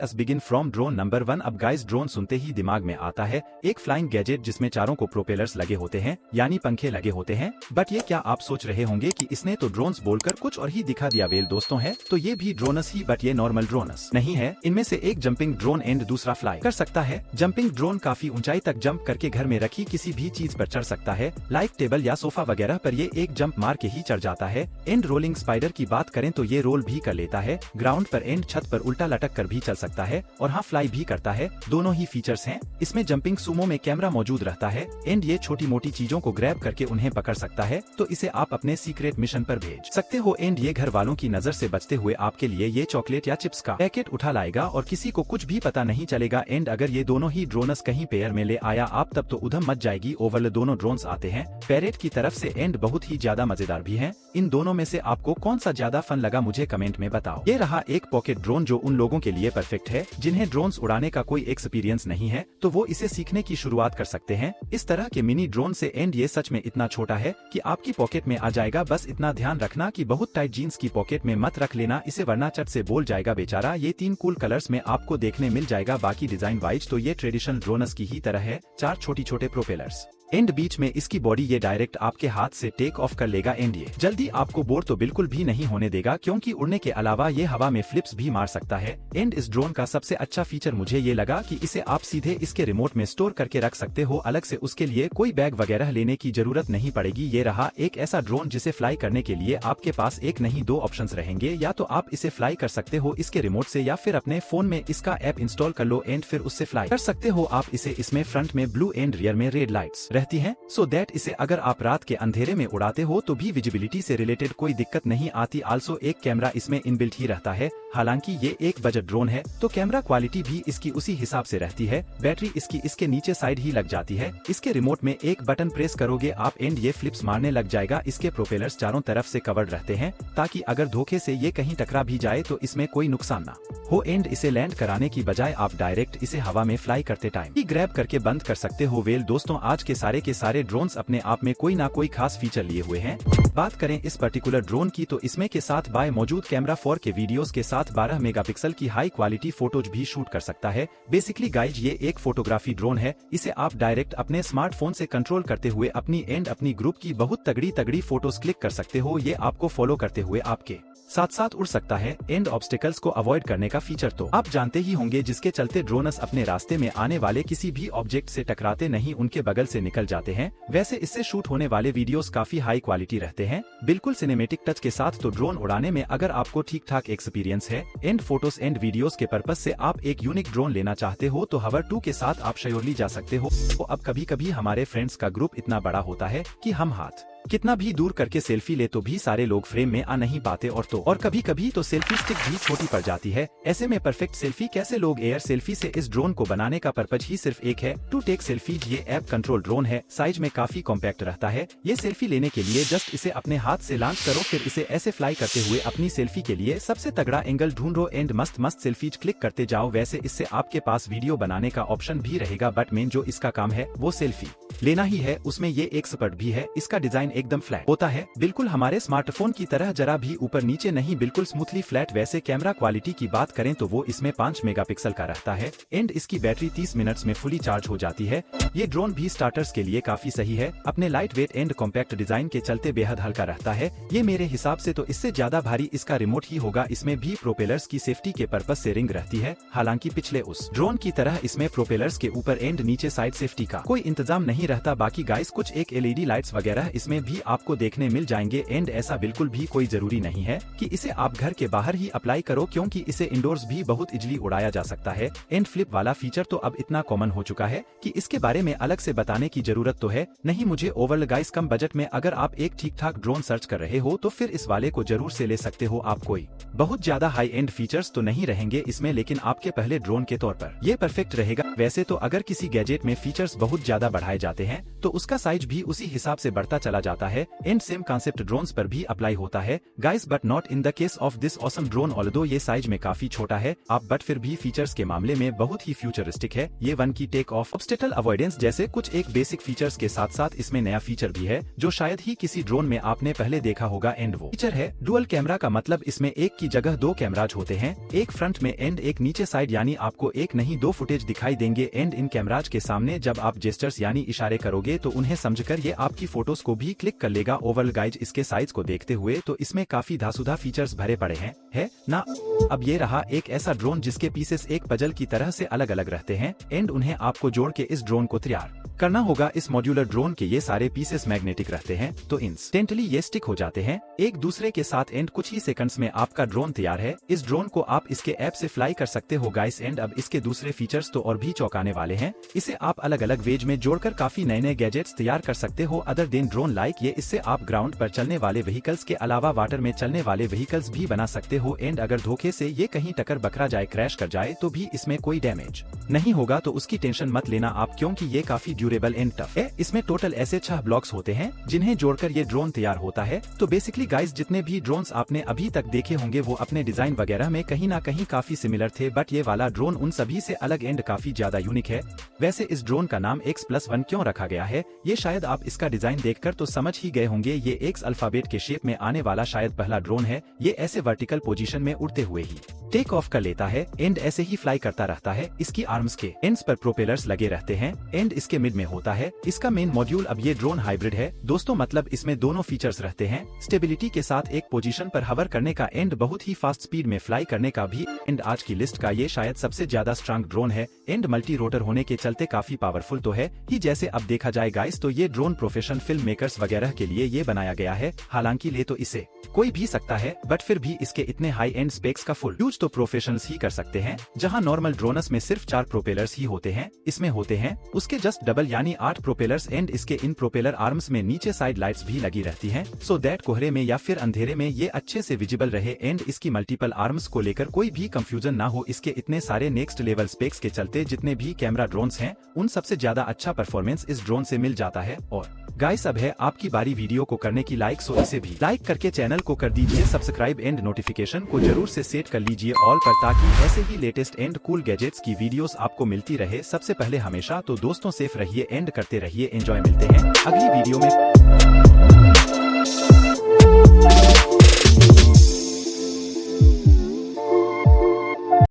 Us begin from drone number 1। अब guys drone सुनते ही दिमाग में आता है एक फ्लाइंग गैजेट जिसमें चारों को प्रोपेलर्स लगे होते हैं, यानी पंखे लगे होते हैं। बट ये क्या आप सोच रहे होंगे कि इसने तो ड्रोन्स बोलकर कुछ और ही दिखा दिया। वेल दोस्तों है तो ये भी ड्रोनस ही, बट ये नॉर्मल ड्रोनस नहीं है। इनमें से एक जंपिंग ड्रोन एंड दूसरा फ्लाई कर सकता है। जंपिंग ड्रोन काफी ऊंचाई तक जंप करके घर में रखी किसी भी चीज पर चढ़ सकता है, लाइक टेबल या सोफा वगैरह पर ये एक जंप मार के ही चढ़ जाता है। एंड रोलिंग स्पाइडर की बात करें तो ये रोल भी कर लेता है ग्राउंड पर एंड छत पर उल्टा लटक कर भी चल सकता है, और हाँ फ्लाई भी करता है। दोनों ही फीचर्स हैं। इसमें जंपिंग सुमो में कैमरा मौजूद रहता है एंड ये छोटी मोटी चीजों को ग्रैब करके उन्हें पकड़ सकता है, तो इसे आप अपने सीक्रेट मिशन पर भेज सकते हो। एंड ये घर वालों की नजर से बचते हुए आपके लिए ये चॉकलेट या चिप्स का पैकेट उठा लाएगा और किसी को कुछ भी पता नहीं चलेगा। एंड अगर ये दोनों ही ड्रोनस कहीं पेयर में ले आया आप तब तो उधम मच जाएगी। ओवरऑल दोनों ड्रोन्स आते हैं पैरेट की तरफ से एंड बहुत ही ज्यादा मजेदार भी हैं। इन दोनों में से आपको कौन सा ज्यादा फन लगा मुझे कमेंट में बताओ। ये रहा एक पॉकेट ड्रोन जो उन लोगों के लिए परफेक्ट है जिन्हें ड्रोन्स उड़ाने का कोई एक्सपीरियंस नहीं है, तो वो इसे सीखने की शुरुआत कर सकते हैं इस तरह के मिनी ड्रोन से। एंड ये सच में इतना छोटा है कि आपकी पॉकेट में आ जाएगा। बस इतना ध्यान रखना कि बहुत टाइट जीन्स की पॉकेट में मत रख लेना इसे, वरना चट से बोल जाएगा बेचारा। ये 3 कूल कलर्स में आपको देखने मिल जाएगा। बाकी डिजाइन वाइज तो ये ट्रेडिशनल ड्रोनस की ही तरह है, 4 छोटी छोटे प्रोपेलर्स एंड बीच में इसकी बॉडी। ये डायरेक्ट आपके हाथ से टेक ऑफ कर लेगा एंड ये जल्दी आपको बोर तो बिल्कुल भी नहीं होने देगा, क्योंकि उड़ने के अलावा ये हवा में फ्लिप्स भी मार सकता है। एंड इस ड्रोन का सबसे अच्छा फीचर मुझे ये लगा कि इसे आप सीधे इसके रिमोट में स्टोर करके रख सकते हो, अलग से उसके लिए कोई बैग वगैरह लेने की जरूरत नहीं पड़ेगी। ये रहा एक ऐसा ड्रोन जिसे फ्लाई करने के लिए आपके पास एक नहीं 2 ऑप्शंस रहेंगे। या तो आप इसे फ्लाई कर सकते हो इसके रिमोट से, या फिर अपने फोन में इसका ऐप इंस्टॉल कर लो एंड फिर उससे फ्लाई कर सकते हो आप इसे। इसमें फ्रंट में ब्लू एंड रियर में रेड लाइट्स रहती है, सो इसे अगर आप रात के अंधेरे में उड़ाते हो तो भी विजिबिलिटी से रिलेटेड कोई दिक्कत नहीं आती। आल्सो एक कैमरा इसमें इनबिल्ट ही रहता है। हालांकि ये एक बजट ड्रोन है तो कैमरा क्वालिटी भी इसकी उसी हिसाब से रहती है। बैटरी इसकी इसके नीचे साइड ही लग जाती है। इसके रिमोट में एक बटन प्रेस करोगे आप एंड ये फ्लिप्स मारने लग जाएगा। इसके प्रोपेलर्स चारों तरफ से कवर्ड रहते हैं ताकि अगर धोखे से ये कहीं टकरा भी जाए तो इसमें कोई नुकसान ना हो। एंड इसे लैंड कराने की बजाय आप डायरेक्ट इसे हवा में फ्लाई करते टाइम ही ग्रैब करके बंद कर सकते हो। वेल दोस्तों आज के सारे ड्रोन्स अपने आप में कोई ना कोई खास फीचर लिए हुए हैं। बात करें इस पर्टिकुलर ड्रोन की तो इसमें के साथ बाय मौजूद कैमरा 4K वीडियोस के साथ 12 मेगापिक्सल की हाई क्वालिटी फोटोज भी शूट कर सकता है। बेसिकली गाइज ये एक फोटोग्राफी ड्रोन है। इसे आप डायरेक्ट अपने स्मार्टफोन से कंट्रोल करते हुए अपनी एंड अपनी ग्रुप की बहुत तगड़ी फोटोज क्लिक कर सकते हो। ये आपको फॉलो करते हुए आपके साथ साथ उड़ सकता है। एंड ऑब्स्टिकल्स को अवॉइड करने का फीचर तो आप जानते ही होंगे, जिसके चलते ड्रोनस अपने रास्ते में आने वाले किसी भी ऑब्जेक्ट से टकराते नहीं, उनके बगल से निकल जाते हैं। वैसे इससे शूट होने वाले वीडियोस काफी हाई क्वालिटी रहते हैं, बिल्कुल सिनेमेटिक टच के साथ। तो ड्रोन उड़ाने में अगर आपको ठीक ठाक एक्सपीरियंस है एंड फोटोज एंड वीडियोस के पर्पज से आप एक यूनिक ड्रोन लेना चाहते हो तो हवर 2 के साथ आप श्योरली जा सकते हो। तो अब कभी कभी हमारे फ्रेंड्स का ग्रुप इतना बड़ा होता है कि हम हाथ कितना भी दूर करके सेल्फी ले तो भी सारे लोग फ्रेम में आ नहीं पाते, और कभी कभी तो सेल्फी स्टिक भी छोटी पड़ जाती है। ऐसे में परफेक्ट सेल्फी कैसे लोग एयर सेल्फी से इस ड्रोन को बनाने का पर्पज ही सिर्फ एक है, टू टेक सेल्फीज। ये ऐप कंट्रोल ड्रोन है, साइज में काफी कॉम्पैक्ट रहता है। ये सेल्फी लेने के लिए जस्ट इसे अपने हाथ से लॉन्च करो, फिर इसे ऐसे फ्लाई करते हुए अपनी सेल्फी के लिए सबसे तगड़ा एंगल ढूंढो एंड मस्त सेल्फीज क्लिक करते जाओ। वैसे इससे आपके पास वीडियो बनाने का ऑप्शन भी रहेगा, बट मेन जो इसका काम है वो सेल्फी लेना ही है। उसमें ये एक्सपर्ट भी है। इसका डिजाइन एकदम फ्लैट होता है, बिल्कुल हमारे स्मार्टफोन की तरह, जरा भी ऊपर नीचे नहीं, बिल्कुल स्मूथली फ्लैट। वैसे कैमरा क्वालिटी की बात करें तो वो इसमें 5 मेगापिक्सल का रहता है एंड इसकी बैटरी 30 मिनट्स में फुली चार्ज हो जाती है। ये ड्रोन भी स्टार्टर्स के लिए काफी सही है। अपने light weight and compact design के चलते बेहद हल्का रहता है। ये मेरे हिसाब से तो इससे ज्यादा भारी इसका रिमोट ही होगा। इसमें भी प्रोपेलर्स की सेफ्टी के पर्पज से रिंग रहती है। हालांकि पिछले उस ड्रोन की तरह इसमें प्रोपेलर्स के ऊपर एंड नीचे साइड सेफ्टी का कोई इंतजाम नहीं रहता। बाकी गाइस कुछ एक LED लाइट्स वगैरह इसमें भी आपको देखने मिल जाएंगे एंड ऐसा बिल्कुल भी कोई जरूरी नहीं है कि इसे आप घर के बाहर ही अप्लाई करो, क्योंकि इसे इंडोर्स भी बहुत इजीली उड़ाया जा सकता है। एंड फ्लिप वाला फीचर तो अब इतना कॉमन हो चुका है कि इसके बारे में अलग से बताने की जरूरत तो है नहीं मुझे। ओवरऑल गाइस कम बजट में अगर आप एक ठीक ठाक ड्रोन सर्च कर रहे हो तो फिर इस वाले को जरूर से ले सकते हो। आप कोई बहुत ज्यादा हाई एंड फीचर्स तो नहीं रहेंगे इसमें, लेकिन आपके पहले ड्रोन के तौर पर ये परफेक्ट रहेगा। वैसे तो अगर किसी गैजेट में फीचर्स बहुत ज्यादा बढ़ाए जाते होते हैं तो उसका साइज भी उसी हिसाब से बढ़ता चला जाता है। एंड सेम कॉन्सेप्ट ड्रोन्स पर भी अप्लाई होता है guys, but not in the case of this awesome drone. Although ये साइज में काफी छोटा है आप, बट फिर भी फीचर्स के मामले में बहुत ही फ्यूचरिस्टिक है। ये वन की टेक ऑफ, ऑब्स्टेकल अवॉइडेंस जैसे कुछ एक बेसिक फीचर्स के साथ साथ इसमें नया फीचर भी है जो शायद ही किसी ड्रोन में आपने पहले देखा होगा। एंड वो फीचर है डुअल कैमरा का। मतलब इसमें एक की जगह दो कैमराज होते हैं, एक फ्रंट में एंड एक नीचे साइड, यानी आपको एक नहीं दो फुटेज दिखाई देंगे। एंड इन कैमराज के सामने जब आप जेस्टर्स यानी इशारे करोगे तो उन्हें समझकर ये आपकी फोटोज को भी क्लिक कर लेगा। ओवरऑल गाइज इसके साइज को देखते हुए तो इसमें काफी धांसुधा फीचर्स भरे पड़े हैं, है ना। अब ये रहा एक ऐसा ड्रोन जिसके पीसेस एक पजल की तरह से अलग अलग रहते हैं एंड उन्हें आपको जोड़ के इस ड्रोन को तैयार करना होगा। इस मॉड्यूलर ड्रोन के ये सारे पीसेस मैग्नेटिक रहते हैं तो इंस्टेंटली ये स्टिक हो जाते हैं एक दूसरे के साथ एंड कुछ ही सेकंड्स में आपका ड्रोन तैयार है। इस ड्रोन को आप इसके ऐप से फ्लाई कर सकते हो गाइस। एंड अब इसके दूसरे फीचर्स तो और भी चौंकाने वाले हैं। इसे आप अलग अलग वेज में जोड़कर काफी नए नए गैजेट्स तैयार कर सकते हो अदर देन ड्रोन लाइक ये। इससे आप ग्राउंड पर चलने वाले व्हीकल्स के अलावा वाटर में चलने वाले व्हीकल्स भी बना सकते हो। एंड अगर धोखे से ये कहीं टक्कर बकरा जाए, क्रैश कर जाए तो भी इसमें कोई डैमेज नहीं होगा, तो उसकी टेंशन मत लेना आप, क्योंकि ये काफी ड्यूरेबल एंड टफ है। इसमें टोटल ऐसे 6 ब्लॉक्स होते हैं जिन्हें जोड़कर ये ड्रोन तैयार होता है। तो बेसिकली गाइस जितने भी ड्रोन्स आपने अभी तक देखे होंगे वो अपने डिजाइन वगैरह में कहीं ना कहीं काफी सिमिलर थे, बट ये वाला ड्रोन उन सभी से अलग एंड काफी ज्यादा यूनिक है। वैसे इस ड्रोन का नाम X+1 क्यों रखा गया है ये शायद आप इसका डिजाइन देखकर तो समझ ही गए होंगे। ये X अल्फाबेट के शेप में आने वाला शायद पहला ड्रोन है। ये ऐसे वर्टिकल पोजीशन में उड़ते हुए ही टेक ऑफ कर लेता है एंड ऐसे ही फ्लाई करता रहता है। इसकी आर्म्स के एंड्स पर प्रोपेलर्स लगे रहते हैं एंड इसके मिड में होता है इसका मेन मॉड्यूल। अब ये ड्रोन हाइब्रिड है दोस्तों, मतलब इसमें दोनों फीचर्स रहते हैं, स्टेबिलिटी के साथ एक पोजीशन पर हवर करने का एंड बहुत ही फास्ट स्पीड में फ्लाई करने का भी। एंड आज की लिस्ट का ये शायद सबसे ज्यादा स्ट्रांग ड्रोन है एंड मल्टी रोटर होने के चलते काफी पावरफुल तो है ही। जैसे अब देखा जाए गाइस तो ये ड्रोन प्रोफेशनल फिल्म मेकर्स वगैरह के लिए ये बनाया गया है। हालांकि ले तो इसे कोई भी सकता है, बट फिर भी इसके इतने हाई एंड स्पेक्स का फुल यूज तो प्रोफेशनल्स ही कर सकते हैं। जहां नॉर्मल ड्रोनस में सिर्फ 4 प्रोपेलर्स ही होते हैं, इसमें होते हैं उसके जस्ट डबल यानी 8 प्रोपेलर्स एंड इसके इन प्रोपेलर आर्म्स में नीचे साइड लाइट्स भी लगी रहती हैं सो दैट कोहरे में या फिर अंधेरे में ये अच्छे से विजिबल रहे। एंड इसकी मल्टीपल आर्म्स को लेकर कोई भी कंफ्यूजन ना हो। इसके इतने सारे नेक्स्ट लेवल स्पेक्स के चलते जितने भी कैमरा ड्रोन्स हैं उन सबसे ज्यादा अच्छा परफॉर्मेंस इस ड्रोन से मिल जाता है। और गाइस अब है आपकी बारी वीडियो को करने की लाइक, सो इसे भी लाइक करके चैनल को कर दीजिए सब्सक्राइब एंड नोटिफिकेशन को जरूर से सेट कर लीजिए ऑल पर, ताकि ऐसे ही लेटेस्ट एंड कूल गैजेट्स की वीडियोस आपको मिलती रहे सबसे पहले हमेशा। तो दोस्तों सेफ रहिए एंड करते रहिए एंजॉय। मिलते हैं अगली वीडियो में।